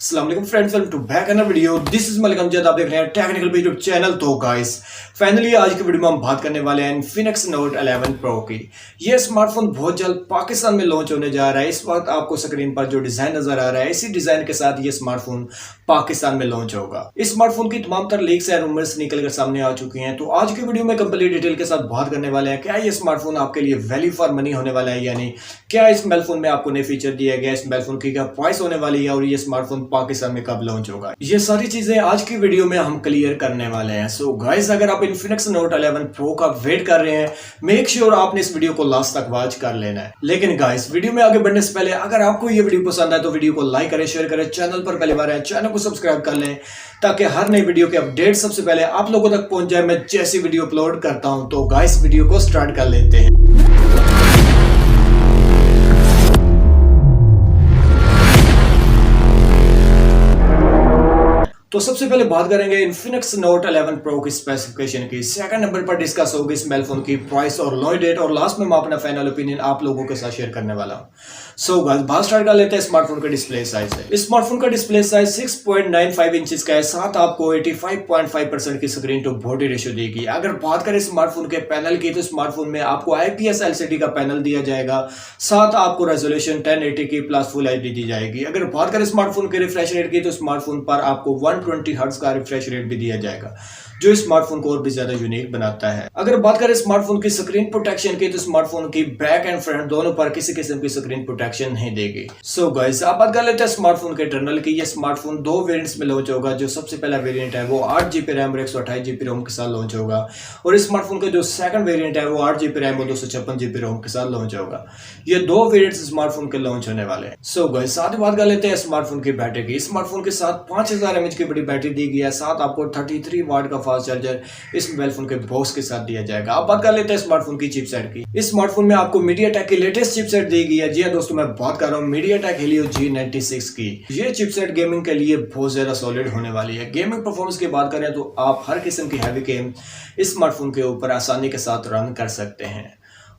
अस्सलाम वालेकुम friends, welcome to back another video. This is Malik Amjad. आप देख रहे हैं टेक्निकल पे यूट्यूब चैनल। तो गाइस फाइनली आज की वीडियो में हम बात करने वाले हैं इन्फिनिक्स नोट 11 प्रो की। ये स्मार्टफोन बहुत जल्द पाकिस्तान में लॉन्च होने जा रहा है। इस वक्त आपको स्क्रीन पर जो डिजाइन नजर आ रहा है, इसी डिजाइन के साथ ये स्मार्टफोन पाकिस्तान में लॉन्च होगा। इस स्मार्टफोन की तमाम तर लीक्स एंड रूमर्स निकलकर सामने आ चुकी हैं। तो आज की वीडियो में कंप्लीट डिटेल के साथ बात करने वाले हैं क्या ये स्मार्टफोन आपके लिए वैल्यू फॉर मनी होने वाला है, यानी क्या इस मोबाइल फोन में आपको नए फीचर दिया गया, इस मोबाइल फोन की क्या प्राइस होने वाली है और ये स्मार्टफोन पाकिस्तान में कब लॉन्च होगा। ये सारी चीजें आज की वीडियो में हम क्लियर करने वाले हैं। सो गाइस, अगर आप इन्फिनिक्स नोट 11 प्रो का वेट कर रहे हैं, मेक श्योर आपने इस वीडियो को लास्ट तक वॉच कर लेना है। लेकिन गाइस, वीडियो में आगे बढ़ने से पहले अगर आपको ये वीडियो पसंद आए तो वीडियो को लाइक करें, शेयर करें, चैनल पर पहली बार है चैनल को सब्सक्राइब कर लें ताकि हर नई वीडियो के अपडेट सबसे पहले आप लोगों तक पहुंच जाए मैं जैसी वीडियो अपलोड करता हूं। तो गाइस, वीडियो को स्टार्ट कर लेते हैं। तो सबसे पहले बात करेंगे इन्फिनिक्स नोट 11 प्रो की स्पेसिफिकेशन की। सेकंड नंबर पर डिस्कस होगी इस मोबाइल फोन की प्राइस और लॉन्च डेट, और लास्ट में मैं अपना फाइनल ओपिनियन आप लोगों के साथ शेयर करने वाला हूं। सो गाइस, बात स्टार्ट कर लेते हैं स्मार्टफोन का डिस्प्ले साइज है। इस स्मार्टफोन का डिस्प्ले साइज 6.95 इंचेस का है, साथ आपको 85.5% की स्क्रीन टू बॉडी रेशियो देगी। अगर बात करें स्मार्टफोन के पैनल की, तो स्मार्टफोन में आपको IPS LCD का पैनल दिया जाएगा, साथ आपको रेजोल्यूशन 1080 की प्लस फुल HD दी जाएगी। अगर बात करें स्मार्टफोन के रिफ्रेश रेट की, तो स्मार्टफोन पर आपको 120 हर्ट्ज का रिफ्रेश रेट भी दिया जाएगा, जो स्मार्टफोन को और भी ज्यादा यूनिक बनाता है। अगर बात करें स्मार्टफोन की स्क्रीन प्रोटेक्शन की, तो स्मार्टफोन की बैक एंड फ्रंट दोनों पर किसी किस्म की स्क्रीन प्रोटेक्शन नहीं देगी। सो गाइस, आप बात कर लेते हैं स्मार्टफोन के इंटरनल की। ये स्मार्टफोन दो वेरिएंट्स में लॉन्च होगा। जो सबसे पहला वेरिएंट है वो 8GB रैम और 128GB रोम के साथ लॉन्च होगा, और इस स्मार्टफोन का जो सेकंड वेरिएंट है वो 8GB रैम और 256GB रोम के साथ लॉन्च होगा। ये दो वेरिएंट्स स्मार्टफोन के लॉन्च होने वाले हैं। सो गाइस, साथ ही बात कर लेते हैं स्मार्टफोन की बैटरी की। स्मार्टफोन के साथ 5000 mAh की बड़ी बैटरी दी गई है, साथ आपको 33 वाट का फास्ट चार्जर इस मोबाइल फोन के बॉक्स के साथ दिया जाएगा। आप बात कर लेते हैं स्मार्टफोन की चिपसेट की। इस स्मार्टफोन में आपको मीडियाटेक की लेटेस्ट चिपसेट दी गई है। जी हां दोस्तों, मैं बात कर रहा हूं मीडियाटेक हीलियो G96 की। ये चिपसेट गेमिंग के लिए बहुत ज्यादा सॉलिड होने वाली है। गेमिंग परफॉर्मेंस की बात करें तो आप हर किस्म की हैवी गेम इस स्मार्टफोन के ऊपर आसानी के साथ रन कर सकते हैं।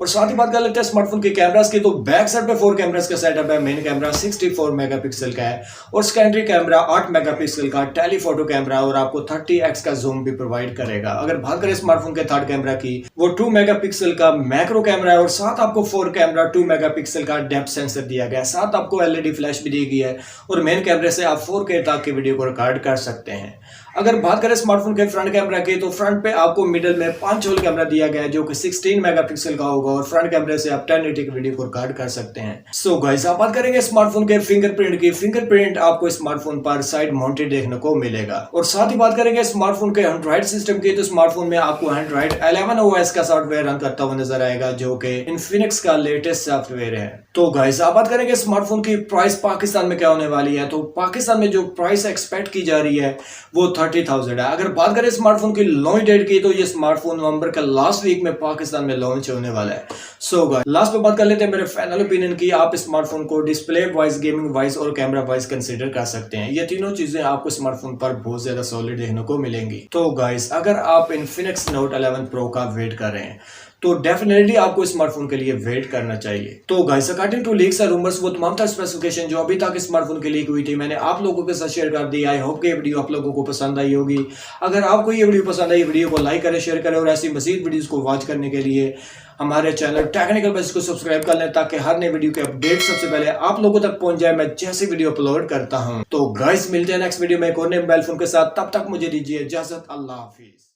और साथ ही बात कर लेते हैं स्मार्टफोन के कैमरास की। तो बैक साइड पे 4 कैमरास का सेटअप है। मेन कैमरा 64 मेगापिक्सल का है और सेकेंडरी कैमरा 8 मेगापिक्सल का टेलीफोटो कैमरा, और आपको 30x का जूम भी प्रोवाइड करेगा। अगर बात करें स्मार्टफोन के थर्ड कैमरा की, वो 2 मेगापिक्सल का मैक्रो कैमरा है, और साथ आपको 4 कैमरा 2 मेगापिक्सल का डेप्थ सेंसर दिया गया है। साथ आपको LED फ्लैश भी दी गई है, और मेन कैमरे से आप 4K तक की वीडियो को रिकॉर्ड कर सकते हैं। अगर बात करें स्मार्टफोन के फ्रंट कैमरा की, तो फ्रंट पे आपको मिडिल में 5 होल कैमरा दिया गया है, जो कि 16 मेगापिक्सल का होगा, और फ्रंट कैमरे से आप 1080 की वीडियो को रिकॉर्ड कर सकते हैं। सो गाइस, आप बात करेंगे स्मार्टफोन के फिंगरप्रिंट की। फिंगरप्रिंट आपको स्मार्टफोन पर साइड माउंटेड देखने को मिलेगा। और साथ ही बात करेंगे स्मार्टफोन के एंड्रॉइड सिस्टम की, तो स्मार्टफोन में आपको एंड्रॉइड 11 OS का सॉफ्टवेयर रन करता हुआ नजर आएगा, जो कि इन्फिनिक्स का लेटेस्ट सॉफ्टवेयर है। तो गाइस, आप बात करेंगे स्मार्टफोन की प्राइस पाकिस्तान में क्या होने वाली है। तो पाकिस्तान में जो प्राइस एक्सपेक्ट की जा रही है वो 30,000 है। अगर बात करें स्मार्टफोन की लॉन्च डेट की, तो ये स्मार्टफोन नवंबर का लास्ट वीक में पाकिस्तान में लॉन्च होने वाला है। सो गाइस, लास्ट में बात कर लेते हैं मेरे फाइनल ओपिनियन की। आप स्मार्टफोन को डिस्प्ले वाइज, गेमिंग वाइज और कैमरा वाइज कंसीडर कर सकते हैं। ये तीनों चीजें आपको स्मार्टफोन पर बहुत ज्यादा सॉलिड देखने को मिलेंगी। तो गाइस, अगर आप इन्फिनिक्स नोट 11 प्रो का वेट कर रहे हैं तो डेफिनेटली आपको स्मार्टफोन के लिए वेट करना चाहिए। तो गाइस, अकॉर्डिंग टू लीक्स और रूमर्स, वो तमाम तरह स्पेसिफिकेशन जो अभी तक स्मार्टफोन के लीक हुई थी, मैंने आप लोगों के साथ शेयर कर दी। आई होप कि ये वीडियो आप लोगों को पसंद आई होगी। अगर आपको ये वीडियो पसंद आई, वीडियो को लाइक करें, शेयर करें, और ऐसी मजीद वीडियोस को वॉच करने के लिए हमारे चैनल टेक्निकल बेस को सब्सक्राइब कर लें, ताकि हर नए वीडियो के अपडेट सबसे पहले आप लोगों तक पहुंच जाए मैं जैसी वीडियो अपलोड करता हूं। तो गाइस, मिलते हैं नेक्स्ट वीडियो में एक और नए मोबाइल फोन के साथ। तब तक मुझे दीजिए इजाजत। अल्लाह हाफिज।